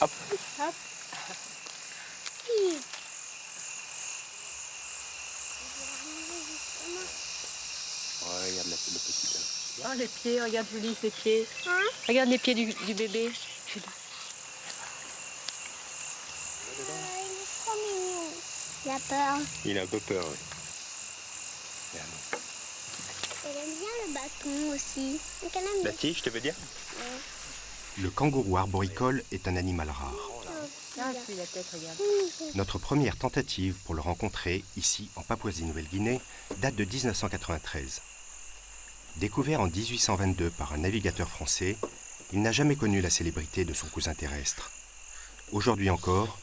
Hop. Hop. Ouais, regarde le petit là. Oh, les pieds, regarde Julie, ses pieds. Hein? Regarde les pieds du bébé. Il est trop mignon. Il a peur. Il a un peu peur, oui. Elle aime bien le bâton aussi. Donc elle aime La bien. tige, tu veux dire? Le kangourou arboricole est un animal rare. Ah, puis la tête, regarde. Notre première tentative pour le rencontrer, ici en Papouasie-Nouvelle-Guinée, date de 1993. Découvert en 1822 par un navigateur français, il n'a jamais connu la célébrité de son cousin terrestre. Aujourd'hui encore,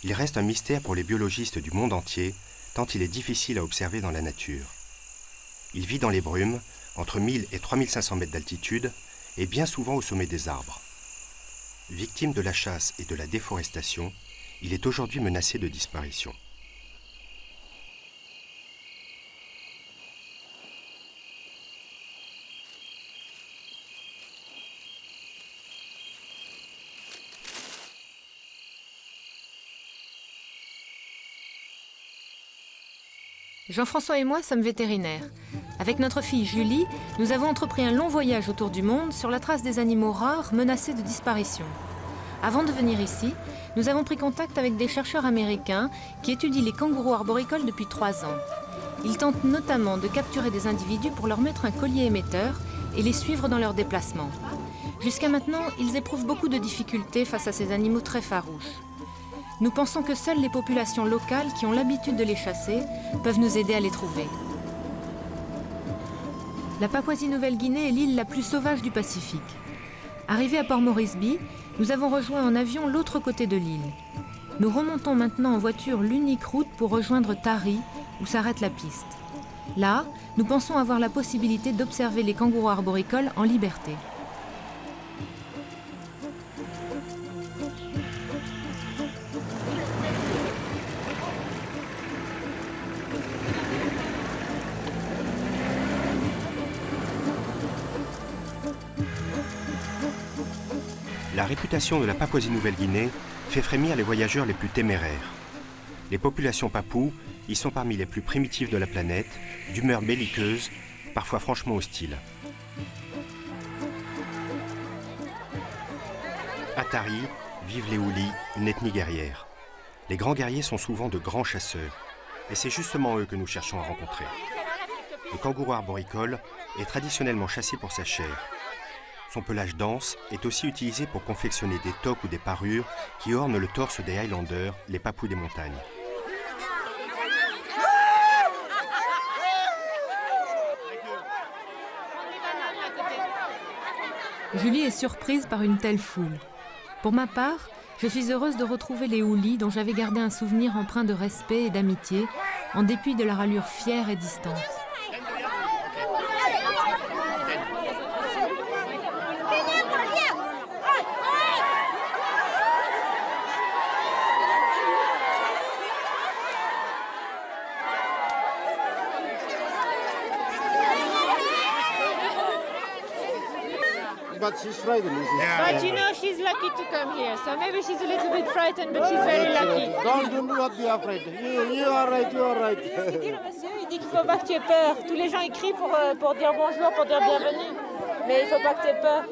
il reste un mystère pour les biologistes du monde entier, tant il est difficile à observer dans la nature. Il vit dans les brumes, entre 1000 et 3500 mètres d'altitude, et bien souvent au sommet des arbres. Victime de la chasse et de la déforestation, il est aujourd'hui menacé de disparition. Jean-François et moi sommes vétérinaires. Avec notre fille Julie, nous avons entrepris un long voyage autour du monde sur la trace des animaux rares menacés de disparition. Avant de venir ici, nous avons pris contact avec des chercheurs américains qui étudient les kangourous arboricoles depuis 3 ans. Ils tentent notamment de capturer des individus pour leur mettre un collier émetteur et les suivre dans leurs déplacements. Jusqu'à maintenant, ils éprouvent beaucoup de difficultés face à ces animaux très farouches. Nous pensons que seules les populations locales qui ont l'habitude de les chasser peuvent nous aider à les trouver. La Papouasie-Nouvelle-Guinée est l'île la plus sauvage du Pacifique. Arrivés à Port Moresby, nous avons rejoint en avion l'autre côté de l'île. Nous remontons maintenant en voiture l'unique route pour rejoindre Tari, où s'arrête la piste. Là, nous pensons avoir la possibilité d'observer les kangourous arboricoles en liberté. La réputation de la Papouasie-Nouvelle-Guinée fait frémir les voyageurs les plus téméraires. Les populations papoues y sont parmi les plus primitives de la planète, d'humeur belliqueuse, parfois franchement hostiles. À Tari vivent les Houlis, une ethnie guerrière. Les grands guerriers sont souvent de grands chasseurs, et c'est justement eux que nous cherchons à rencontrer. Le kangourou arboricole est traditionnellement chassé pour sa chair. Son pelage dense est aussi utilisé pour confectionner des toques ou des parures qui ornent le torse des Highlanders, les Papous des montagnes. Julie est surprise par une telle foule. Pour ma part, je suis heureuse de retrouver les Houlis dont j'avais gardé un souvenir empreint de respect et d'amitié, en dépit de leur allure fière et distante. But she's frightened. But you know, she's lucky to come here. So maybe she's a little bit frightened, but she's very lucky. Do not be afraid. You are right, you are right. Ce qu'il dit le monsieur, il dit qu'il ne faut pas que tu aies peur. Tous les gens écrient pour dire bonjour, pour dire bienvenue. Mais il ne faut pas que tu aies peur.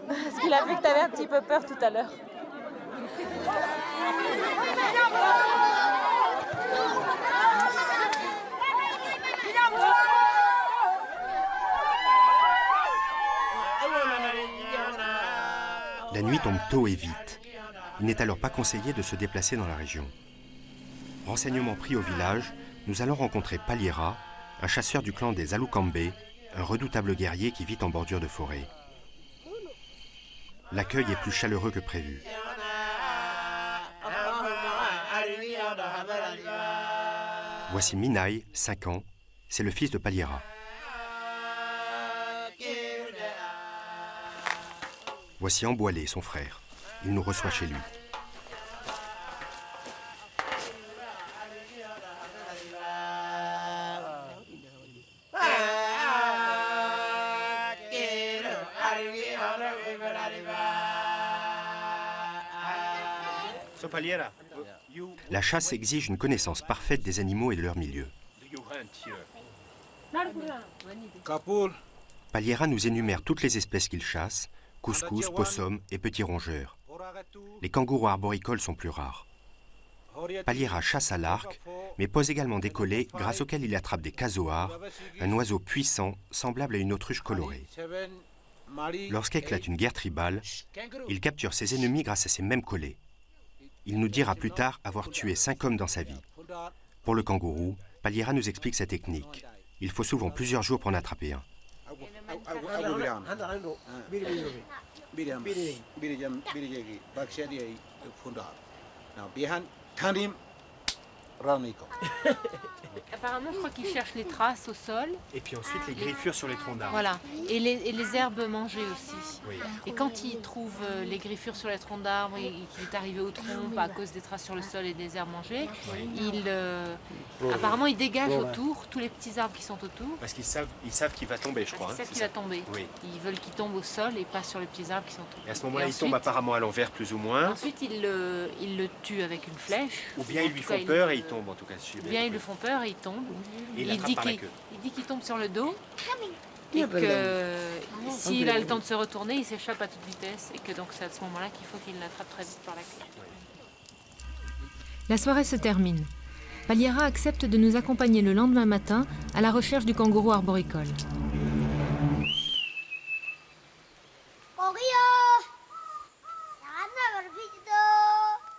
Parce qu'il a vu que tu avais un petit peu peur tout à l'heure. La nuit tombe tôt et vite. Il n'est alors pas conseillé de se déplacer dans la région. Renseignements pris au village, nous allons rencontrer Paliera, un chasseur du clan des Alukambé, un redoutable guerrier qui vit en bordure de forêt. L'accueil est plus chaleureux que prévu. Voici Minai, 5 ans, c'est le fils de Paliera. Voici Emboilé, son frère. Il nous reçoit chez lui. La chasse exige une connaissance parfaite des animaux et de leur milieu. Paliera nous énumère toutes les espèces qu'il chasse, couscous, possum et petits rongeurs. Les kangourous arboricoles sont plus rares. Paliera chasse à l'arc, mais pose également des collets grâce auxquels il attrape des casoars, un oiseau puissant semblable à une autruche colorée. Lorsqu'éclate une guerre tribale, il capture ses ennemis grâce à ces mêmes collets. Il nous dira plus tard avoir tué 5 hommes dans sa vie. Pour le kangourou, Paliera nous explique sa technique. Il faut souvent plusieurs jours pour en attraper un. Apparemment, je crois qu'ils cherchent les traces au sol. Et puis ensuite les griffures sur les troncs d'arbres. Voilà, et les herbes mangées aussi. Oui. Et quand il trouve les griffures sur les troncs d'arbres et qu'il est arrivé au tronc à cause des traces sur le sol et des herbes mangées, apparemment il dégage autour tous les petits arbres qui sont autour. Parce qu'ils savent qu'il va tomber, je crois. Ils savent qu'il va tomber. Oui. Ils veulent qu'il tombe au sol et pas sur les petits arbres qui sont autour. Et à ce moment-là, il tombe apparemment à l'envers, plus ou moins. Ensuite, ils le tuent avec une flèche. Ou bien ils lui font peur et il tombe, en tout cas. Ou bien ils lui font peur et il tombe. Et il Il dit l'attrape par la queue. qu'il tombe sur le dos. Et que s'il a le temps de se retourner, il s'échappe à toute vitesse. Et que donc c'est à ce moment-là qu'il faut qu'il l'attrape très vite par la queue. La soirée se termine. Paliera accepte de nous accompagner le lendemain matin à la recherche du kangourou arboricole.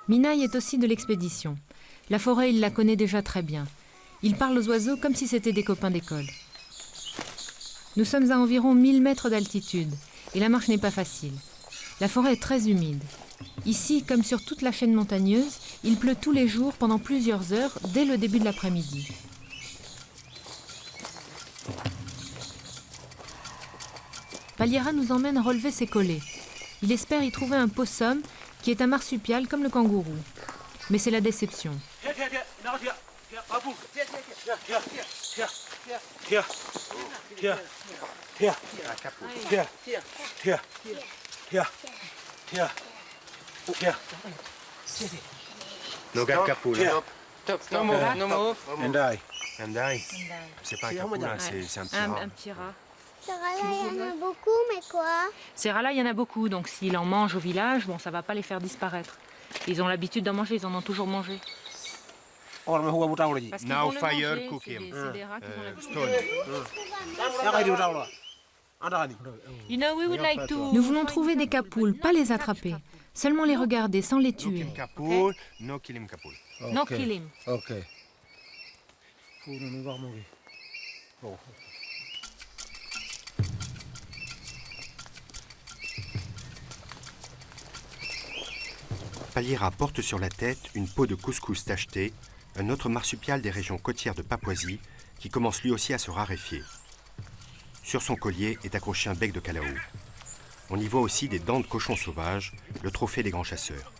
Minaï est aussi de l'expédition. La forêt, il la connaît déjà très bien. Il parle aux oiseaux comme si c'était des copains d'école. Nous sommes à environ 1000 mètres d'altitude et la marche n'est pas facile. La forêt est très humide. Ici, comme sur toute la chaîne montagneuse, il pleut tous les jours pendant plusieurs heures dès le début de l'après-midi. Paliera nous emmène relever ses collets. Il espère y trouver un possum qui est un marsupial comme le kangourou. Mais c'est la déception. C'est pas un capoul, hein, c'est un petit rat. Un petit rat. Sarah, il y en a beaucoup, mais quoi? Ces rats-là, il y en a beaucoup, donc s'il en mange au village, bon, ça va pas les faire disparaître. Ils ont l'habitude d'en manger, ils en ont toujours mangé. Parce qu'ils Now vont le fire, manger, cook c'est him. c'est des rats qui ont l'habitude. You know, we would like to... Nous voulons trouver des capoules, pas les attraper. Seulement les regarder, sans les tuer. No kill him capoul. No kill him. Ok. Paliera porte sur la tête une peau de couscous tacheté, un autre marsupial des régions côtières de Papouasie, qui commence lui aussi à se raréfier. Sur son collier est accroché un bec de calaou. On y voit aussi des dents de cochon sauvage, le trophée des grands chasseurs.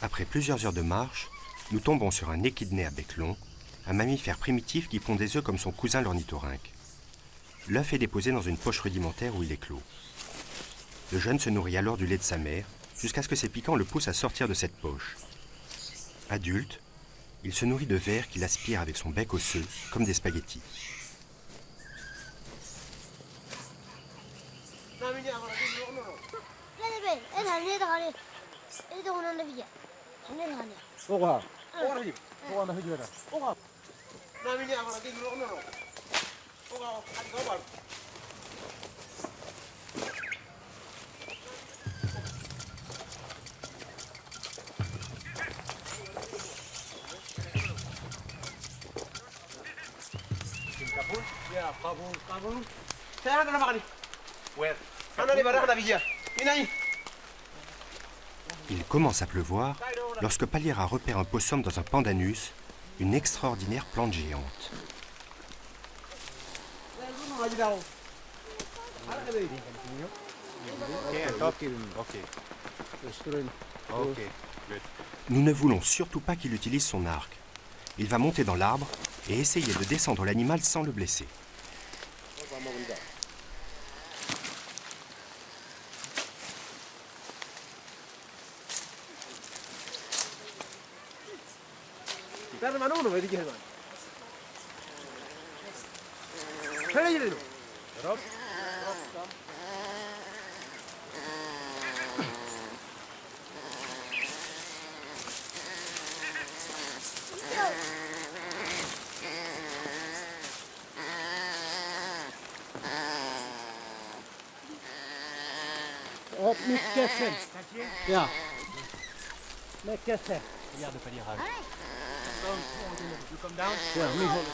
Après plusieurs heures de marche, nous tombons sur un échidné à bec long, un mammifère primitif qui pond des œufs comme son cousin l'ornithorynque. L'œuf est déposé dans une poche rudimentaire où il éclot. Le jeune se nourrit alors du lait de sa mère, jusqu'à ce que ses piquants le poussent à sortir de cette poche. Adulte, il se nourrit de vers qu'il aspire avec son bec osseux, comme des spaghettis. Il commence à pleuvoir lorsque Paliera repère un possum dans un pandanus, une extraordinaire plante géante. Nous ne voulons surtout pas qu'il utilise son arc. Il va monter dans l'arbre et essayer de descendre l'animal sans le blesser. Yeah. Make kessel. Regarde Paliera. Yeah, me hold.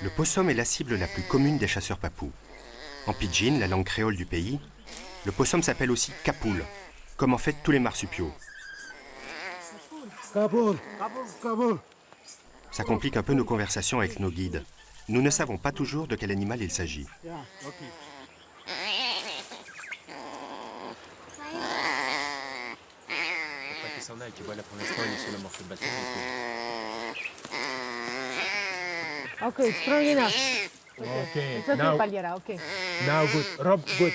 Le possum est la cible la plus commune des chasseurs papous. En pidgin, la langue créole du pays, le possum s'appelle aussi kapoul, comme en fait tous les marsupiaux. Kabul. Kabul. Ça complique un peu nos conversations avec nos guides. Nous ne savons pas toujours de quel animal il s'agit. Yeah. Okay. Faut pas qu'il s'en aille, tu vois là pour l'instant il est sur le morceau de bâton. Okay, strong enough. Okay. It's okay, Now, Paliera, okay. now good. Rob, good.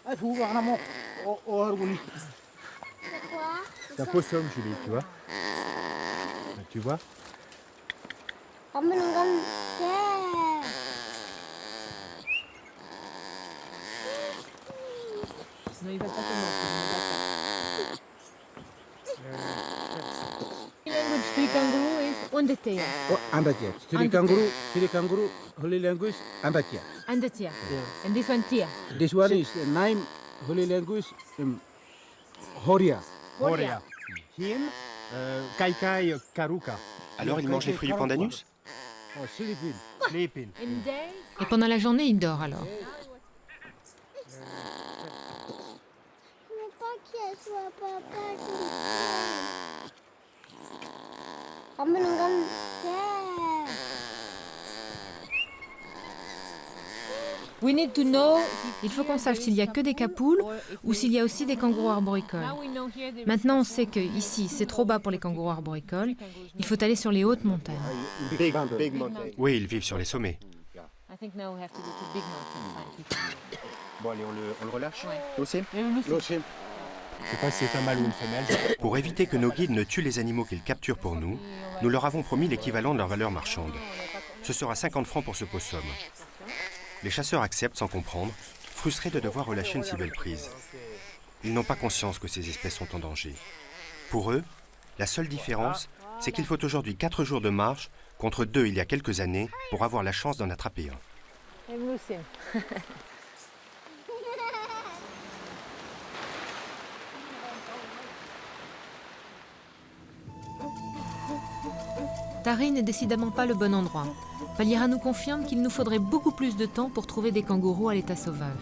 I fool on a mo. Or will C'est quoi? C'est un possum, Julie, tu vois. Tu vois? Kamu nunggang Non, il va pas te mordre. Language tree kangaroo is on the tail. Oh, andatia. Chili kangaroo, holy language, andatia. And the tear. And this one tear. This one is the name holy language, Horia. Horia. Him, Kaikai, Karuka. Alors il mange les fruits du pandanus? Oh, Philippines. Sleeping. And day. Et pendant la journée, il dort alors. Je veux pas qu'elle soit papa. Kamu nunggang We need to know. Il faut qu'on sache s'il y a que des capoules ou s'il y a aussi des kangourous arboricoles. Maintenant, on sait que ici, c'est trop bas pour les kangourous arboricoles. Il faut aller sur les hautes montagnes. Big mountain. Oui, ils vivent sur les sommets. I think now we have to go to big mountains. Bon allez, on le relâche. Aussi. Lotion. Je sais pas si c'est un mâle ou une femelle. Pour éviter que nos guides ne tuent les animaux qu'ils capturent pour nous, nous leur avons promis l'équivalent de leur valeur marchande. Ce sera 50 francs pour ce possum. Les chasseurs acceptent sans comprendre, frustrés de devoir relâcher une si belle prise. Ils n'ont pas conscience que ces espèces sont en danger. Pour eux, la seule différence, c'est qu'il faut aujourd'hui 4 jours de marche contre 2 il y a quelques années pour avoir la chance d'en attraper un. And Lucien. Tari n'est décidément pas le bon endroit. Paliera nous confirme qu'il nous faudrait beaucoup plus de temps pour trouver des kangourous à l'état sauvage.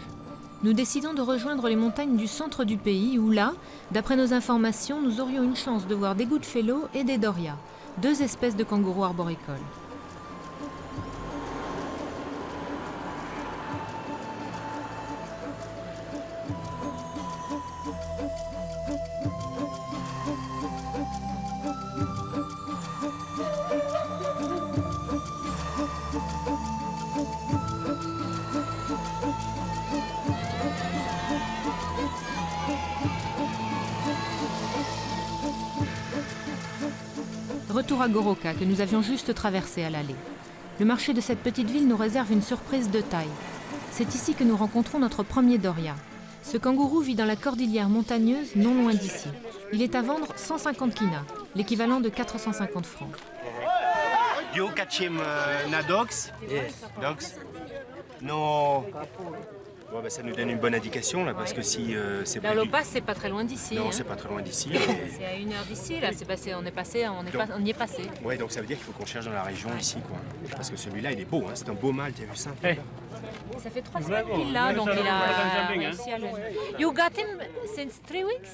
Nous décidons de rejoindre les montagnes du centre du pays où là, d'après nos informations, nous aurions une chance de voir des goodfellow et des dorias, 2 espèces de kangourous arboricoles. Retour à Goroka, que nous avions juste traversé à l'aller. Le marché de cette petite ville nous réserve une surprise de taille. C'est ici que nous rencontrons notre premier doria. Ce kangourou vit dans la cordillère montagneuse non loin d'ici. Il est à vendre 150 kina, l'équivalent de 450 francs. You catch him na dogs? Yes. Dogs? No. Bon, bah, ça nous donne une bonne indication là, parce que si c'est La près du... Lopas, c'est pas très loin d'ici. Non, hein. c'est pas très loin d'ici. C'est à 1 heure d'ici, là. C'est passé, on y est passé. Ouais, donc ça veut dire qu'il faut qu'on cherche dans la région ici, quoi. Parce que celui-là, il est beau, hein. C'est un beau mâle, t'as vu ça? Ça fait 3 semaines qu'il l'a, donc il a réussi à le... You got him since 3 weeks?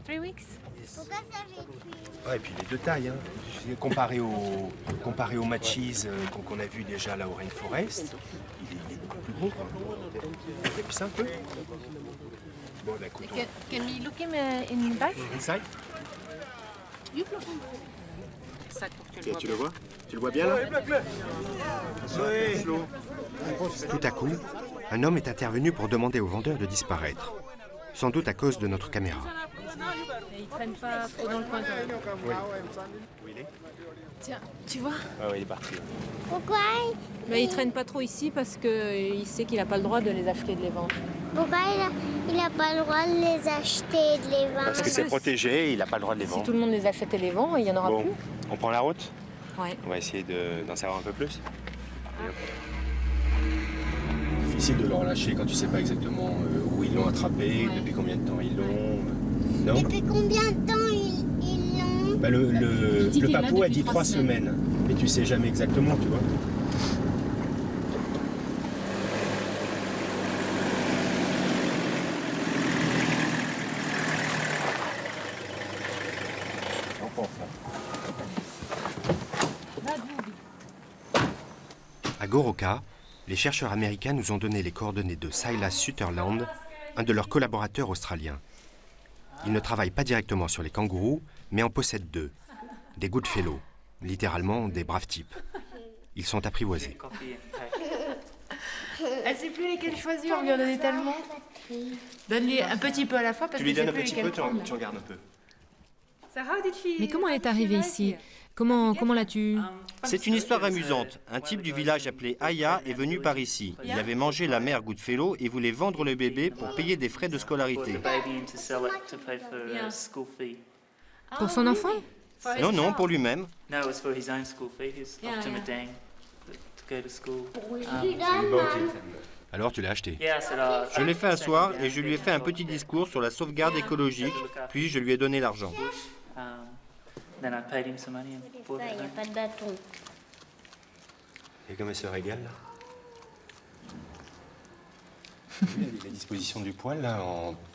3 weeks? Pourquoi ça j'ai tué? Ouais, et puis les deux tailles, hein. Comparé au Machis qu'on a vu déjà là au Rainforest, il est beaucoup plus gros, quoi. Et puis ça un peu. Bon, bah écoute, Can we look him in back? inside. Ça, pour que tu le vois. Tu le vois? Tu le vois bien là? Tout à coup, un homme est intervenu pour demander au vendeur de disparaître. Sans doute à cause de notre caméra. Et il traîne pas trop dans le coin quand même. Oui. Où il est? Tiens, tu vois? Ah ouais, il est parti. Pourquoi Mais il traîne pas trop ici parce qu'il sait qu'il n'a pas le droit de les acheter et de les vendre. Pourquoi il a pas le droit de les acheter et de les vendre? Parce que c'est protégé et il n'a pas le droit de les Si vendre. tout le monde les achète et les vend, il y en aura Bon, plus. on prend la route? Ouais. On va essayer d'en savoir un peu plus. Difficile de le relâcher quand tu sais pas exactement où ils l'ont attrapé, depuis combien de temps ils l'ont. Non? Depuis combien de temps ils l'ont? Bah, le qu'il est là papou a depuis dit 3 3 semaines. Mais tu sais jamais exactement, tu vois. À Goroka, les chercheurs américains nous ont donné les coordonnées de Silas Sutherland, un de leurs collaborateurs australiens. Il ne travaille pas directement sur les kangourous, mais en possède 2. Des Goodfellow, littéralement des braves types. Ils sont apprivoisés. Elle sait plus lesquels choisir, on lui en donné tellement. Donne-lui un petit peu à la fois parce Tu lui que donnes un petit peu, tu en gardes un peu. Mais comment elle est arrivée ici? Comment l'as-tu... C'est une histoire amusante. Un type du village appelé Aya est venu par ici. Il avait mangé la mère Goodfellow et voulait vendre le bébé pour payer des frais de scolarité. Pour son enfant? Non, pour lui-même. Alors tu l'as acheté. Je l'ai fait asseoir et je lui ai fait un petit discours sur la sauvegarde écologique, puis je lui ai donné l'argent. Il n'y a pas de bâton. Et comme elle se régale là. La disposition du poil là,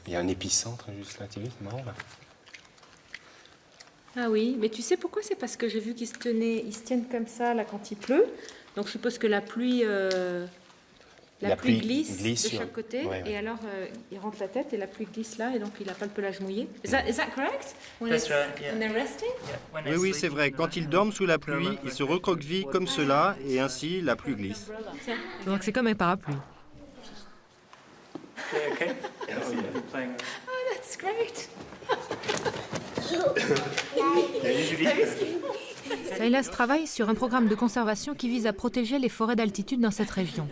il y a un épicentre juste là, tu vois, c'est marrant là. Ah oui, mais tu sais pourquoi? C'est parce que j'ai vu qu'ils se tiennent comme ça là quand il pleut. Donc je suppose que la pluie glisse de sur- chaque côté, ouais. et alors il rentre la tête et la pluie glisse là, et donc il n'a pas le pelage mouillé. Is that correct? When That's right, when they're resting? Oui, c'est vrai. Quand ils dorment sous la pluie, ils se recroquevillent comme cela et ainsi la pluie glisse. Donc c'est comme un parapluie. That's great. Silas travaille sur un programme de conservation qui vise à protéger les forêts d'altitude dans cette région.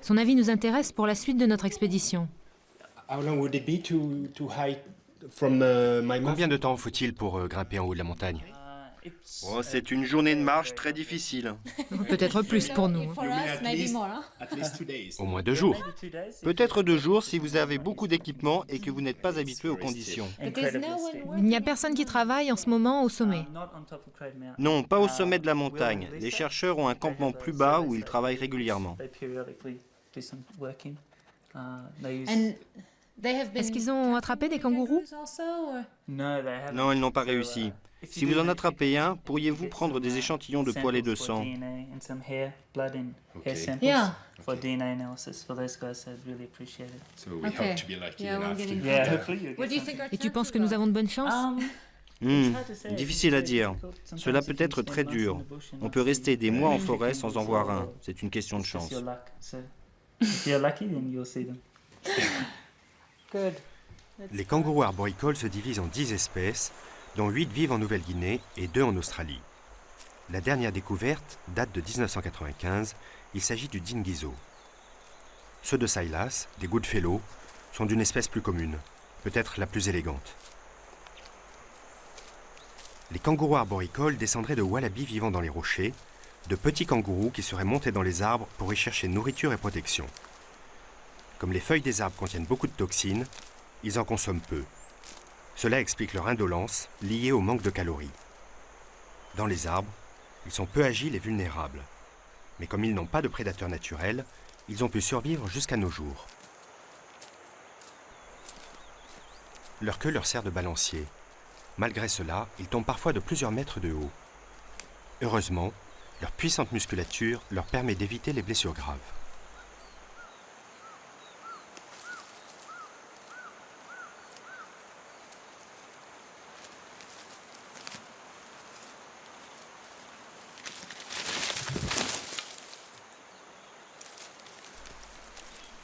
Son avis nous intéresse pour la suite de notre expédition. Combien de temps faut-il pour grimper en haut de la montagne? Oh, c'est une journée de marche très difficile. Peut-être plus pour nous. Au moins 2 jours. Peut-être 2 jours si vous avez beaucoup d'équipement et que vous n'êtes pas habitué aux conditions. Il n'y a personne qui travaille en ce moment au sommet. Non, pas au sommet de la montagne. Les chercheurs ont un campement plus bas où ils travaillent régulièrement. Est-ce qu'ils ont attrapé des kangourous? Non, ils n'ont pas réussi. Si vous en attrapez un, pourriez-vous prendre des échantillons de poils et de sang? Yeah. Et tu penses que nous avons de bonnes chances? Difficile à dire. Cela peut être très dur. On peut rester des mois en forêt sans en voir un. C'est une question de chance. Les kangourous arboricoles se divisent en 10 espèces, dont 8 vivent en Nouvelle-Guinée et 2 en Australie. La dernière découverte date de 1995, il s'agit du dingizo. Ceux de Silas, des Goodfellow, sont d'une espèce plus commune, peut-être la plus élégante. Les kangourous arboricoles descendraient de wallabies vivant dans les rochers, de petits kangourous qui seraient montés dans les arbres pour y chercher nourriture et protection. Comme les feuilles des arbres contiennent beaucoup de toxines, ils en consomment peu. Cela explique leur indolence liée au manque de calories. Dans les arbres, ils sont peu agiles et vulnérables. Mais comme ils n'ont pas de prédateurs naturels, ils ont pu survivre jusqu'à nos jours. Leur queue leur sert de balancier. Malgré cela, ils tombent parfois de plusieurs mètres de haut. Heureusement, leur puissante musculature leur permet d'éviter les blessures graves.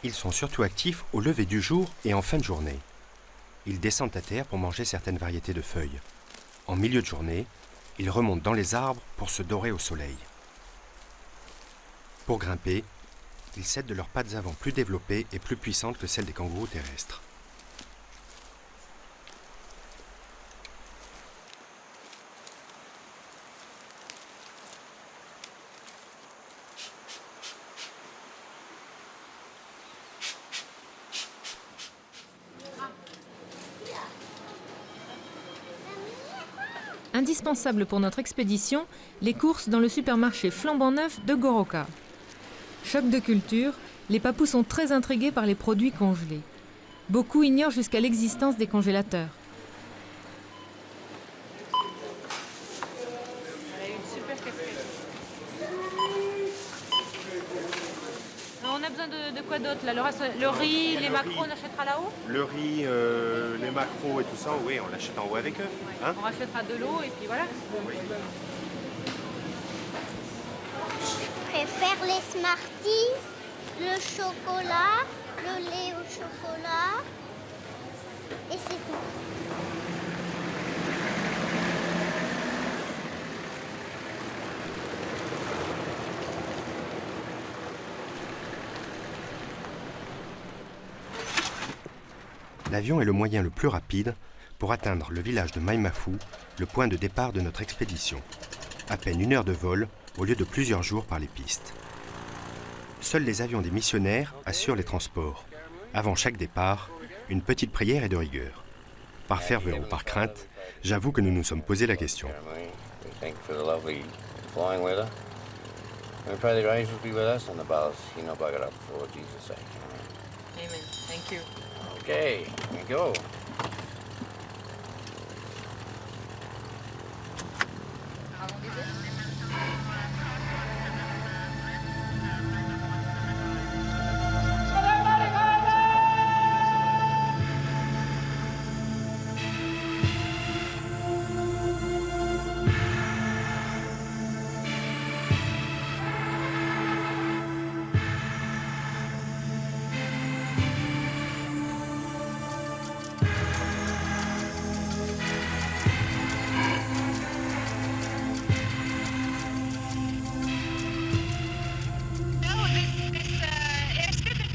Ils sont surtout actifs au lever du jour et en fin de journée. Ils descendent à terre pour manger certaines variétés de feuilles. En milieu de journée, ils remontent dans les arbres pour se dorer au soleil. Pour grimper, ils cèdent de leurs pattes avant plus développées et plus puissantes que celles des kangourous terrestres. Indispensable pour notre expédition, les courses dans le supermarché flambant neuf de Goroka. Choc de culture, les papous sont très intrigués par les produits congelés. Beaucoup ignorent jusqu'à l'existence des congélateurs. On a besoin de quoi d'autre là? Le riz, les maquereaux, on achètera là-haut? Le riz, les maquereaux et tout ça, oui, on l'achète en haut avec eux. Hein? On rachètera de l'eau et puis voilà. Je préfère les Smarties, le chocolat, le lait au chocolat et c'est tout. L'avion est le moyen le plus rapide pour atteindre le village de Maimafu, le point de départ de notre expédition. À peine 1 heure de vol au lieu de plusieurs jours par les pistes. Seuls les avions des missionnaires assurent les transports. Avant chaque départ, une petite prière est de rigueur. Par ferveur ou par crainte, j'avoue que nous nous sommes posé la question. Amen. Thank you. Okay, here we go.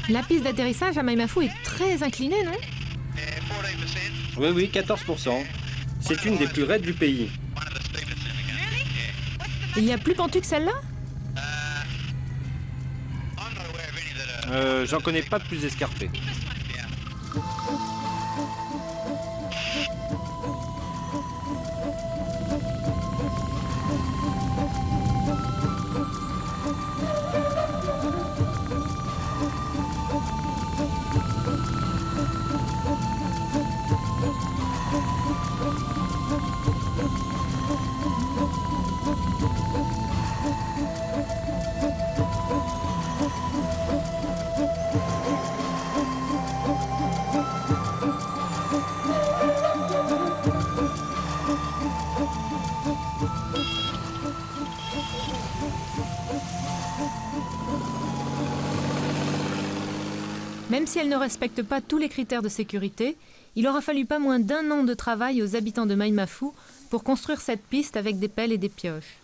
La piste d'atterrissage à Maimafu est très inclinée, non? Oui, 14%. C'est une des plus raides du pays. Il y a plus pentu que celle-là? J'en connais pas de plus escarpé. Même si elle ne respecte pas tous les critères de sécurité, il aura fallu pas moins d'1 an de travail aux habitants de Maimafu pour construire cette piste avec des pelles et des pioches.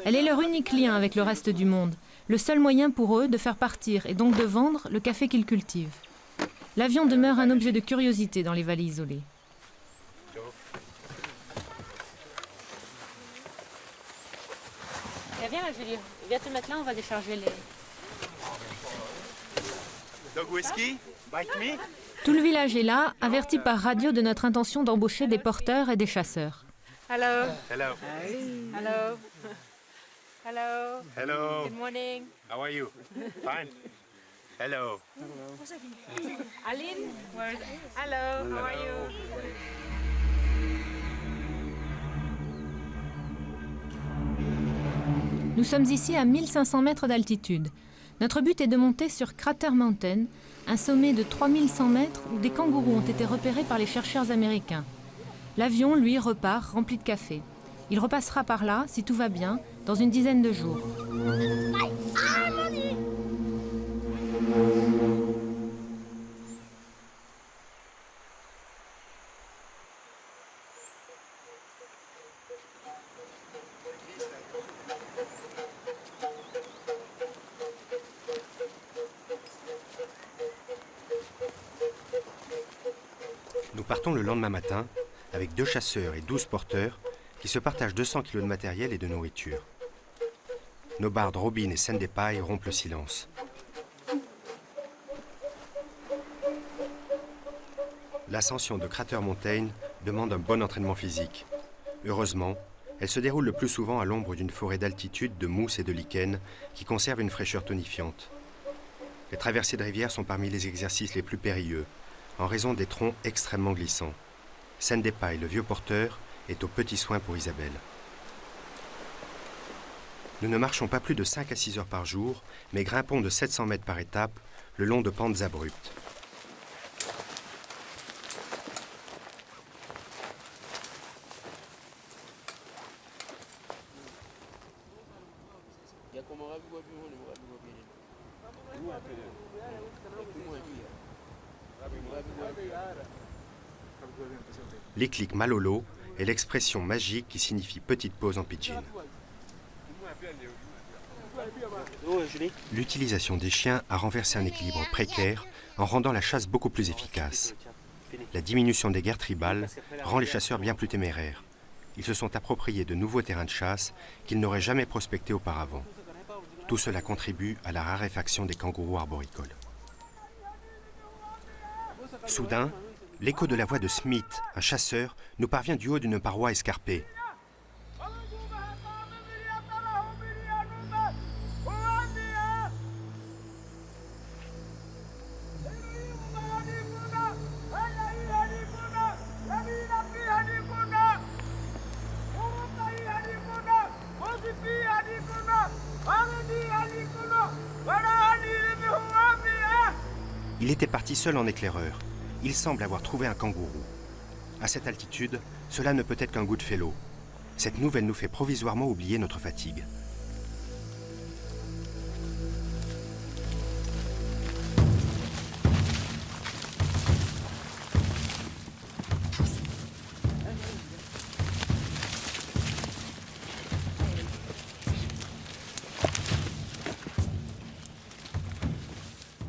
Elle est leur unique lien avec le reste du monde, le seul moyen pour eux de faire partir et donc de vendre le café qu'ils cultivent. L'avion demeure un objet de curiosité dans les vallées isolées. Viens là, Julie. Viens te mettre là, on va décharger les... Dog whisky? Tout le village est là, averti par radio de notre intention d'embaucher des porteurs et des chasseurs. Hello. Hello. Hello. Hello. Hello. Good morning. How are you? Fine. Hello. Aline. Hello. How are you? Nous sommes ici à 1500 mètres d'altitude. Notre but est de monter sur Crater Mountain, un sommet de 3100 mètres où des kangourous ont été repérés par les chercheurs américains. L'avion, lui, repart rempli de café. Il repassera par là, si tout va bien, dans une dizaine de jours. Nous partons le lendemain matin avec 2 chasseurs et 12 porteurs qui se partagent 200 kg de matériel et de nourriture. Nos bardes Robin et Sendepai rompent le silence. L'ascension de Crater Mountain demande un bon entraînement physique. Heureusement, elle se déroule le plus souvent à l'ombre d'une forêt d'altitude de mousse et de lichen qui conserve une fraîcheur tonifiante. Les traversées de rivières sont parmi les exercices les plus périlleux, en raison des troncs extrêmement glissants. Sendepai, le vieux porteur, est aux petits soins pour Isabelle. Nous ne marchons pas plus de 5 à 6 heures par jour, mais grimpons de 700 mètres par étape le long de pentes abruptes. L'iklik malolo est l'expression magique qui signifie petite pause en pidgin. L'utilisation des chiens a renversé un équilibre précaire en rendant la chasse beaucoup plus efficace. La diminution des guerres tribales rend les chasseurs bien plus téméraires. Ils se sont appropriés de nouveaux terrains de chasse qu'ils n'auraient jamais prospectés auparavant. Tout cela contribue à la raréfaction des kangourous arboricoles. Soudain, l'écho de la voix de Smith, un chasseur, nous parvient du haut d'une paroi escarpée. Il était parti seul en éclaireur. Il semble avoir trouvé un kangourou. À cette altitude, cela ne peut être qu'un Goodfellow. Cette nouvelle nous fait provisoirement oublier notre fatigue.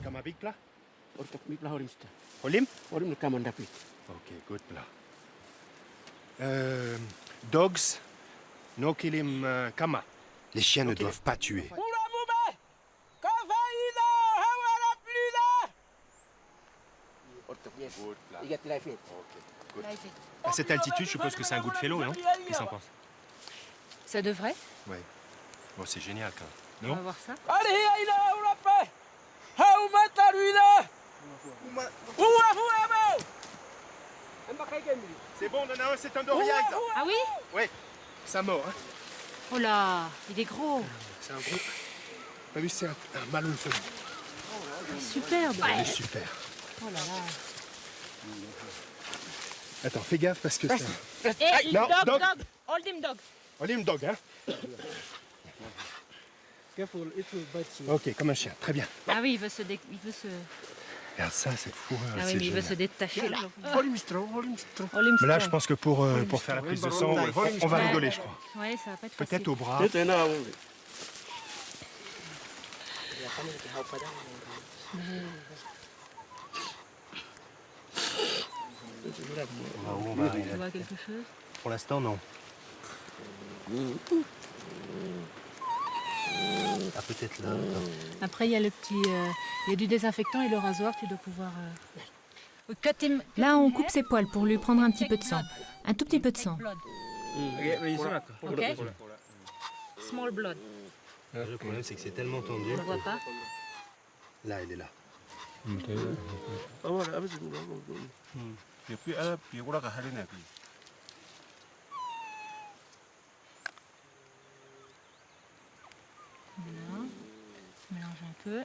Comme un big plat? Olim? Olim? Ok, good plat. Dogs, no kilim kama. Les chiens ne doivent pas tuer. À cette altitude, je suppose que c'est un Goodfellow, non? Qu'est-ce que t'en penses? Ça devrait. Ouais. Bon, c'est génial quand même. On Non? va voir ça. C'est bon, on en a un, c'est un Doriac. Ah oui? Oui, ça mort, hein. Oh là, il est gros. C'est un gros. T'as vu, c'est un malin feu. Superbe. Il est super. Oh là là. Attends, fais gaffe parce que ça. Hey, Non, dog, dog. dog. Hold him, dog. Olim dog, hein. Careful, it will bite you. Ok, comme un chien, très bien. Ah oui, il veut se... Regarde ça, c'est fou. Ah oui, mais il veut se détacher là. Olim strong, Olim strong. Mais là, je pense que pour faire la prise de sang, on va rigoler, je crois. Ouais, ça va pas être facile. Peut-être au bras. On va Tu vois quelque chose? Pour l'instant, non. peut-être là. Après, il y a le petit, il y a du désinfectant et le rasoir, tu dois pouvoir. Là, on coupe ses poils pour lui prendre un petit peu de sang, un tout petit peu de sang. Ok. Small blood. Le problème, c'est que c'est tellement tendu. On ne voit pas. Là, elle est là. Voilà. Mélange un peu.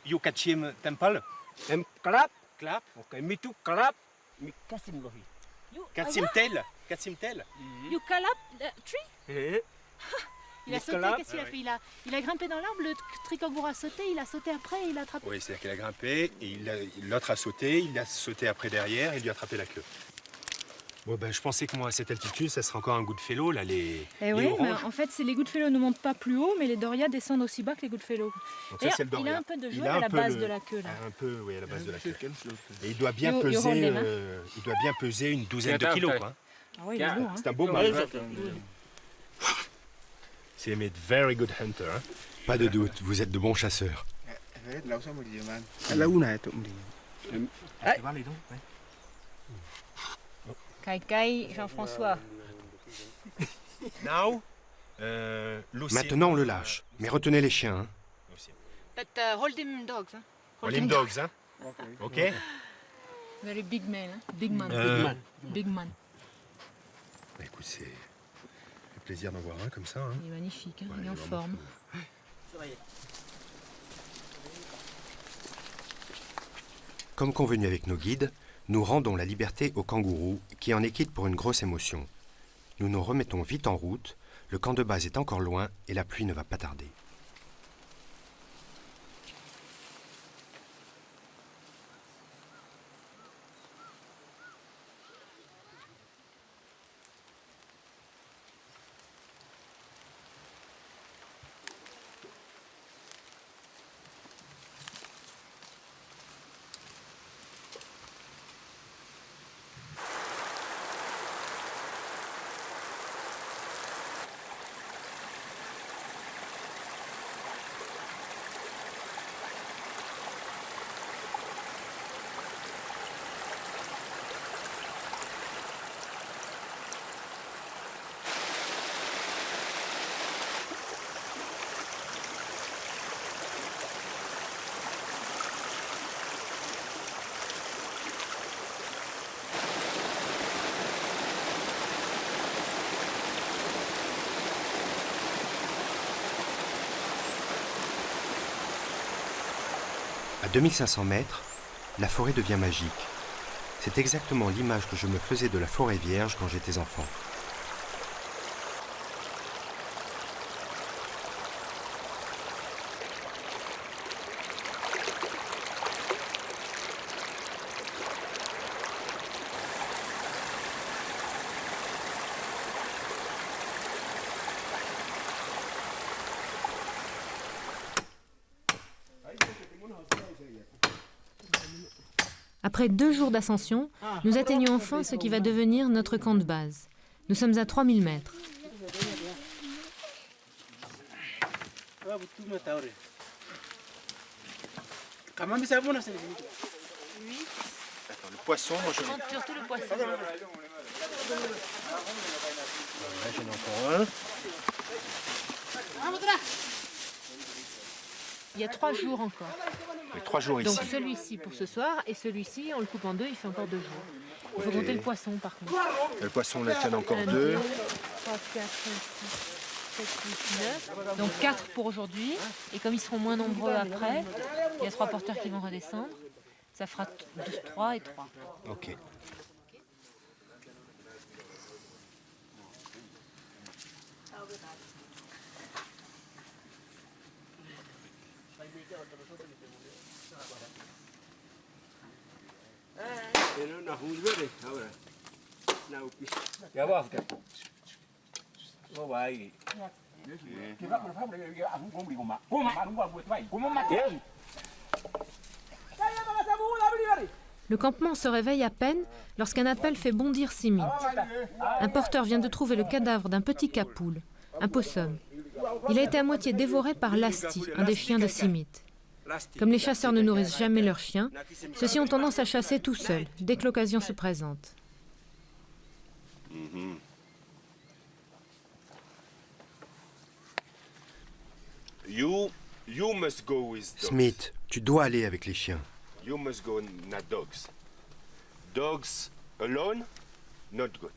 You kachim temple? Clap. Clap. Okay, me too clap. Me kasim lohi. Katsim tel? Katsim tel? You cut up the tree? Il a sauté, Nicolas. qu'est-ce qu'il a fait? Il a grimpé dans l'arbre, le tricobour a sauté, il a sauté après et il a attrapé. Oui, c'est-à-dire qu'il a grimpé, et l'autre a sauté, il a sauté après derrière et il lui a attrapé la queue. Bon ben je pensais que moi à cette altitude ça serait encore un Goodfellow là les Oui, mais oranges. en fait c'est les Goodfellow ne montent pas plus haut, mais les Doria descendent aussi bas que les Goodfellow. Donc ça, c'est le Il a Doria. un peu de Il jaune a à un la peu base le- de la queue là. Un peu oui à la base de la queue. Et il doit bien You hold peser them, hein. il doit bien peser une douzaine de kilos quoi. Ah oui, il est lourd. Hein. C'est un beau mâle. C'est mais very good hunter hein. Pas de doute, vous êtes de bons chasseurs. La una itu. Kai Kai, Jean-François. Now Maintenant, on le lâche. Mais retenez les chiens. Hein. But hold him dogs. Hein. Hold him dogs hein. OK. Very big man, hein? Big man. Big man. Bah, écoute, c'est fait plaisir d'en voir un comme ça hein. Il est magnifique, hein? Ouais, Il est en il est vraiment forme. Comme convenu avec nos guides, nous rendons la liberté au kangourou qui en est quitte pour une grosse émotion. Nous nous remettons vite en route, le camp de base est encore loin et la pluie ne va pas tarder. À 2500 mètres, la forêt devient magique. C'est exactement l'image que je me faisais de la forêt vierge quand j'étais enfant. Après 2 jours d'ascension, nous atteignons enfin ce qui va devenir notre camp de base. Nous sommes à 3000 mètres. Attends, le poisson, moi je Surtout le poisson. j'en ai encore un. Il y a 3 jours encore. Oui, 3 jours ici. Donc celui-ci pour ce soir et celui-ci, on le coupe en 2, il fait encore 2 jours. Il faut compter le poisson par contre. Le poisson, là, tient encore 1, 2. 2, 3, 4, 5, 6, 7, 8, 9. Donc 4 pour aujourd'hui. Et comme ils seront moins nombreux après, il y a 3 porteurs qui vont redescendre. Ça fera 3 et 3. Ok. Le campement se réveille à peine lorsqu'un appel fait bondir Simit. Un porteur vient de trouver le cadavre d'un petit capoul, un possum. Il a été à moitié dévoré par Lasti, un des chiens de Simit. Comme les chasseurs ne nourrissent jamais leurs chiens, ceux-ci ont tendance à chasser tout seuls, dès que l'occasion se présente. You must go with dogs. Smith, tu dois aller avec les chiens. You must go, not dogs. Dogs alone, not good.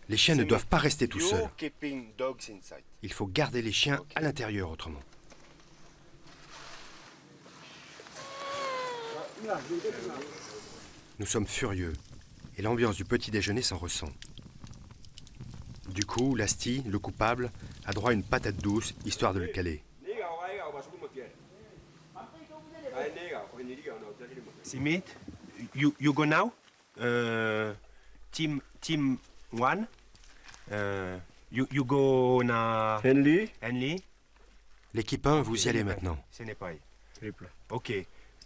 Les chiens ne doivent pas rester tout seuls. You're keeping dogs inside. Il faut garder les chiens à l'intérieur autrement. Nous sommes furieux et l'ambiance du petit déjeuner s'en ressent. Du coup, Lasti, le coupable, a droit à une patate douce histoire de le caler. Simit, you go now. Team 1. You go na Henley. L'équipe 1, vous y allez maintenant. Ce n'est pas. Ok.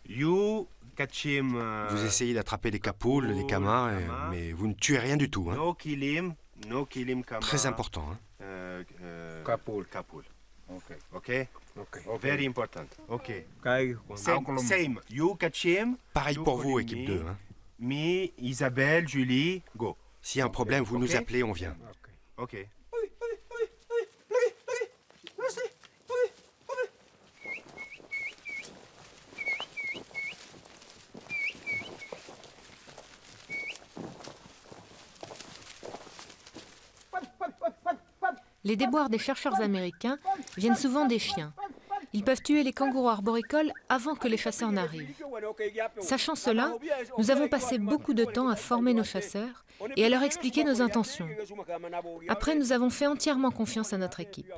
You catch him. Vous essayez d'attraper les capoules, les camas, mais vous ne tuez rien du tout. Hein. No kill him kama. Très important. Hein. Capul. Okay. Very important. Okay. Same. You catch him. Pareil pour vous, équipe 2. Hein. Me, Isabelle, Julie, go. S'il y a un problème, vous nous appelez, on vient. Ok. Les déboires des chercheurs américains viennent souvent des chiens. Ils peuvent tuer les kangourous arboricoles avant que les chasseurs n'arrivent. Sachant cela, nous avons passé beaucoup de temps à former nos chasseurs et à leur expliquer nos intentions. Après, nous avons fait entièrement confiance à notre équipe.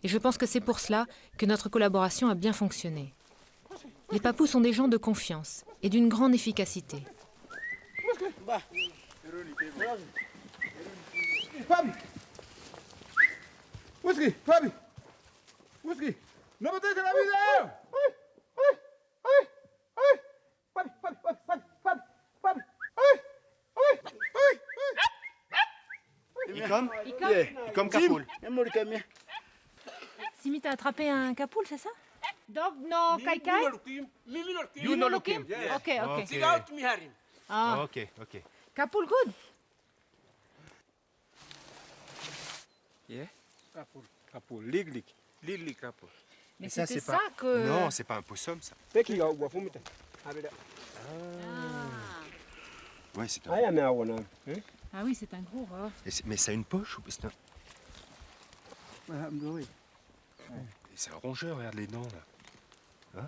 Et je pense que c'est pour cela que notre collaboration a bien fonctionné. Les papous sont des gens de confiance et d'une grande efficacité. Whisky, Fabi! Whisky! No me dejes la vida! Il comme Capoul. Simit a attrapé un capoul, c'est ça? Dog no kai kai? You no look him. Ok. Ah, Ok. Capoul good. Yeah? Capul, lig, capul. Mais ça, c'était c'est ça pas... que... Non, c'est pas un possum, ça. Ouais, c'est un... Ah oui, c'est un gros rat. Mais ça a une poche ou c'est un... C'est un rongeur, regarde les dents, là. Hein?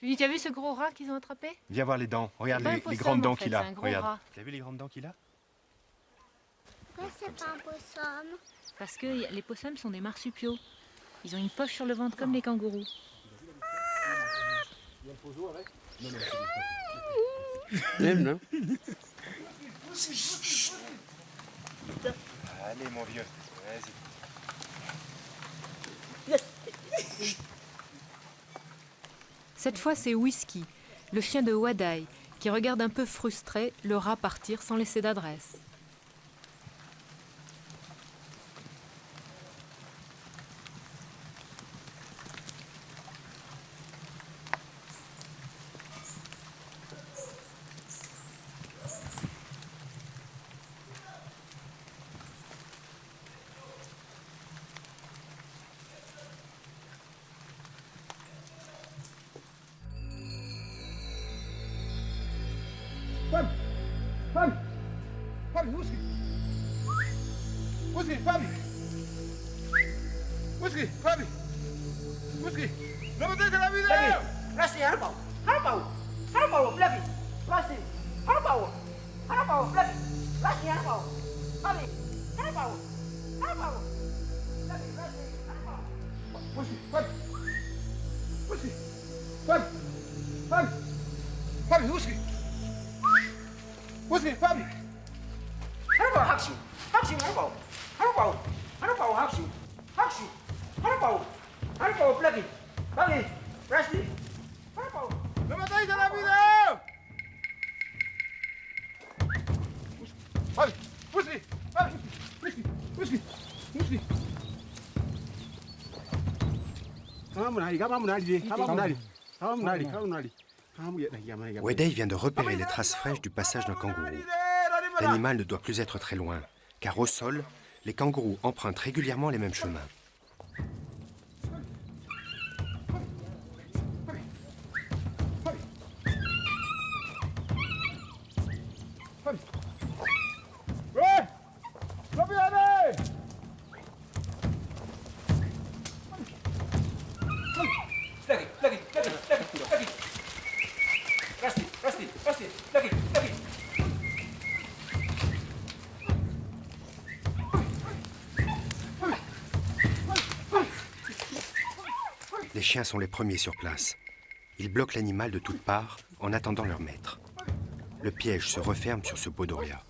Julie, tu as vu ce gros rat qu'ils ont attrapé? Viens voir les dents. Regarde C'est pas un les possum, grandes dents en fait, qu'il a. c'est un gros Regarde. rat. Tu as vu les grandes dents qu'il a? Pourquoi c'est pas un possum? Parce que les possums sont des marsupiaux. Ils ont une poche sur le ventre comme les kangourous. Allez, mon vieux. Vas-y. Cette fois, c'est Whisky, le chien de Wadai, qui regarde un peu frustré le rat partir sans laisser d'adresse. Fabi, whisky! Whisky, Fabi! Whisky, Fabi! Whisky! No me dejes la vida! Plastic, harapaw, Fluffy. Plastic, harapaw, Fluffy. Plastic, harapaw. Fabi, harapaw, Fluffy, plastic, harapaw. Whisky, Fabi! Whisky! Fabi! Fabi, whisky! Whisky, Fabi! Harapaw, Hakshu, harapaw. Hakshu, harapaw, Fluffy. Fabi, plastic, harapaw. ¡No me dejes la vida! Wedey vient de repérer les traces fraîches du passage d'un kangourou. L'animal ne doit plus être très loin, car au sol, les kangourous empruntent régulièrement les mêmes chemins. Les chiens sont les premiers sur place. Ils bloquent l'animal de toutes parts en attendant leur maître. Le piège se referme sur ce podoria.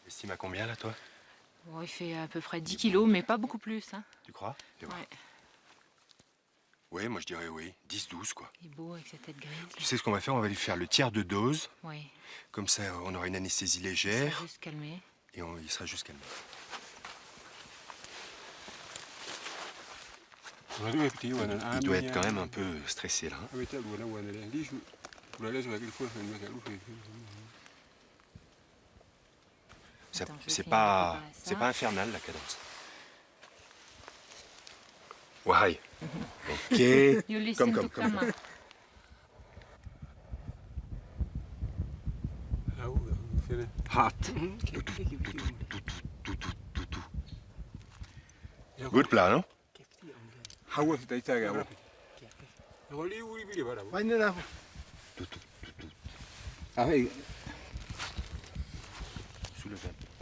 Estime à combien là, toi? Bon, il fait à peu près 10 kilos, mais pas beaucoup plus. Hein. Tu crois? Fais voir. Ouais. Ouais, moi je dirais oui. 10-12 quoi. Il est beau avec sa tête grise. Tu sais ce qu'on va faire? On va lui faire le tiers de dose. Oui. Comme ça, on aura une anesthésie Il légère. sera juste calmé. Et il sera juste calmé. Il doit être quand même un peu stressé là. Hein. C'est pas infernal la cadence. Wahai. Ok. You listen to Kama. Hot. Good plat, non?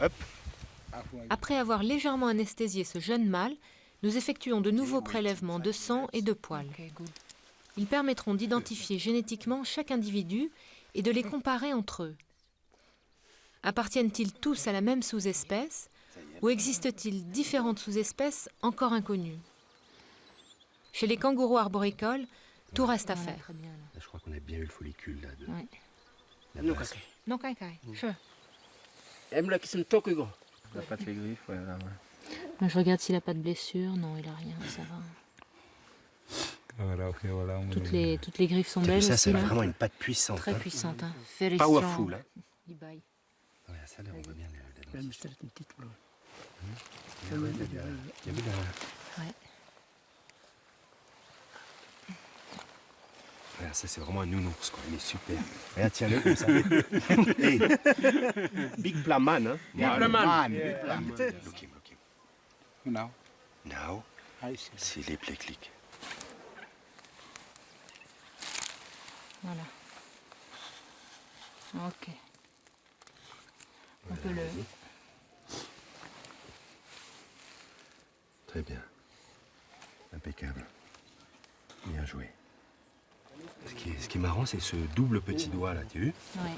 Hop. Après avoir légèrement anesthésié ce jeune mâle, nous effectuons de nouveaux prélèvements de sang et de poils. Ils permettront d'identifier génétiquement chaque individu et de les comparer entre eux. Appartiennent-ils tous à la même sous-espèce ou existe-t-il différentes sous-espèces encore inconnues? Chez les kangourous arboricoles, tout reste à faire. Là, je crois qu'on a bien eu le follicule là. Ouais. La base. Non, kai. Sure. Elle me l'a qui se me toque, gros. Il n'a pas de ses griffes, ouais, là, ouais. Moi, je regarde s'il n'a pas de blessure. Non, il n'a rien, ça va. Voilà, ok, voilà. Toutes les griffes sont T'as vu belles ça, aussi, c'est là. vraiment une patte puissante. Très hein. puissante. Hein. Very Powerful. Hein. Il baille. Ouais, ça là, on voit bien le Elle me stelle une petite boule. Il y avait la... Ouais. Regarde, ça c'est vraiment un nounours, quoi. Il est super. Regarde, tiens-le comme ça. Hey. Big plat man, hein? Big plat man. Big plat man. Look him. Now. Now, c'est les plaies clics. Voilà. Ok. On peut le... Très bien. Impeccable. Bien joué. Ce qui est marrant, c'est ce double petit doigt là, tu as vu? Ouais.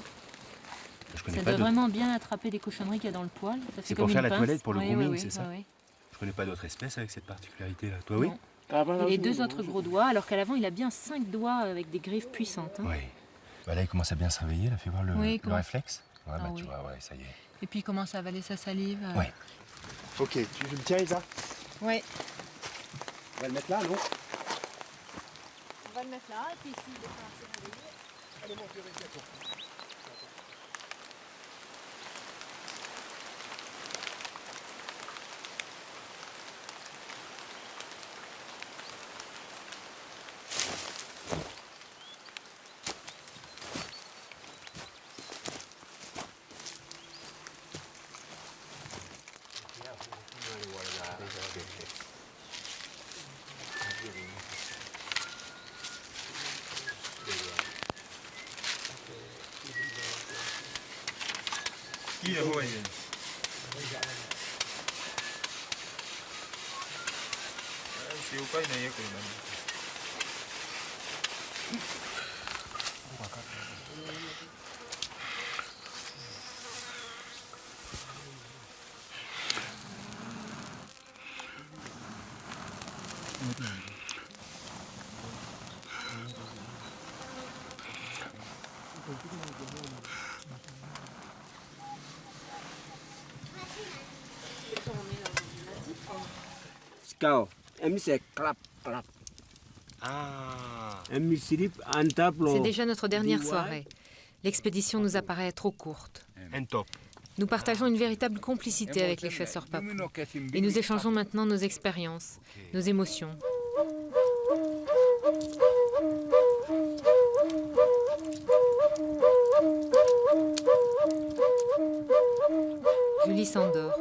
Je connais Ça pas doit d'autres- vraiment bien attraper les cochonneries qu'il y a dans le poil. Ça fait C'est comme pour faire une la pince. toilette pour le Oui, grooming, oui, c'est ça? oui. Je connais pas d'autres espèces avec cette particularité-là. Toi, oui? Non. Et les deux autres gros doigts, alors qu'à l'avant, il a bien 5 doigts avec des griffes puissantes. Hein. Oui. Bah là, il commence à bien se réveiller. Là, fais voir le, Oui, le comment- réflexe. Ouais, bah, Ah tu oui. vois, ouais, ça y est. Et puis il commence à avaler sa salive. Ouais. Ok, tu le tiens, Isa? Ouais. On va le mettre là, non? On va le mettre là, et puis s'il est pas assez réveillé, Allez, monte, vérifie à toi. Skau. Emi c'est clap, clap. Emi sirip antap lo. C'est déjà notre dernière soirée. L'expédition nous apparaît trop courte. Nous partageons une véritable complicité avec les chasseurs papous. Et nous échangeons maintenant nos expériences, nos émotions. Julie s'endort,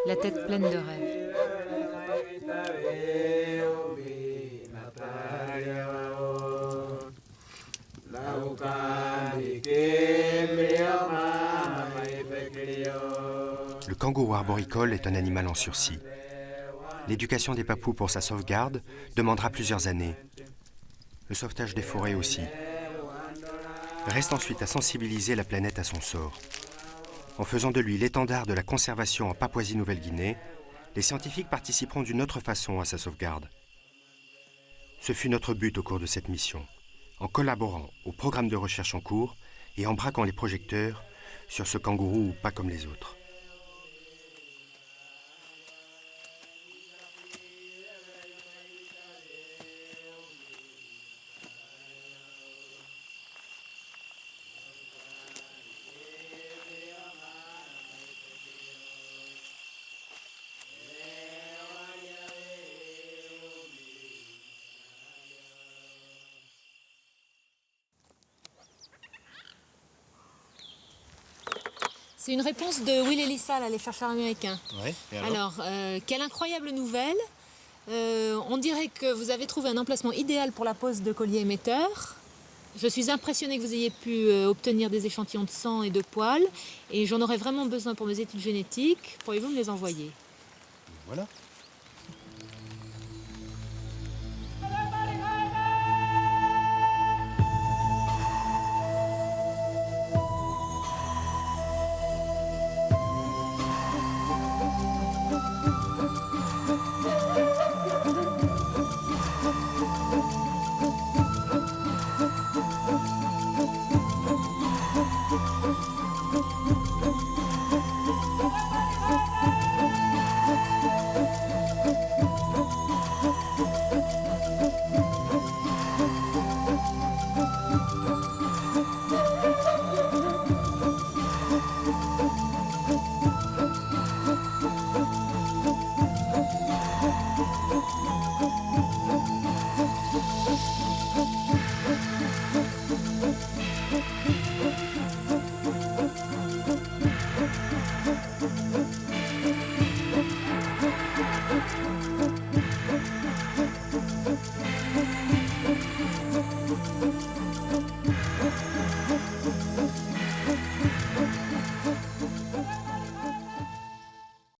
la tête pleine de rêves. Le kangourou arboricole est un animal en sursis. L'éducation des papous pour sa sauvegarde demandera plusieurs années. Le sauvetage des forêts aussi. Reste ensuite à sensibiliser la planète à son sort. En faisant de lui l'étendard de la conservation en Papouasie-Nouvelle-Guinée, les scientifiques participeront d'une autre façon à sa sauvegarde. Ce fut notre but au cours de cette mission, en collaborant au programme de recherche en cours et en braquant les projecteurs sur ce kangourou pas comme les autres. C'est une réponse de Will Elissa, là, les chercheurs américains. Ouais, et alors, quelle incroyable nouvelle. On dirait que vous avez trouvé un emplacement idéal pour la pose de collier émetteur. Je suis impressionnée que vous ayez pu obtenir des échantillons de sang et de poils. Et j'en aurais vraiment besoin pour mes études génétiques. Pourriez-vous me les envoyer? Voilà.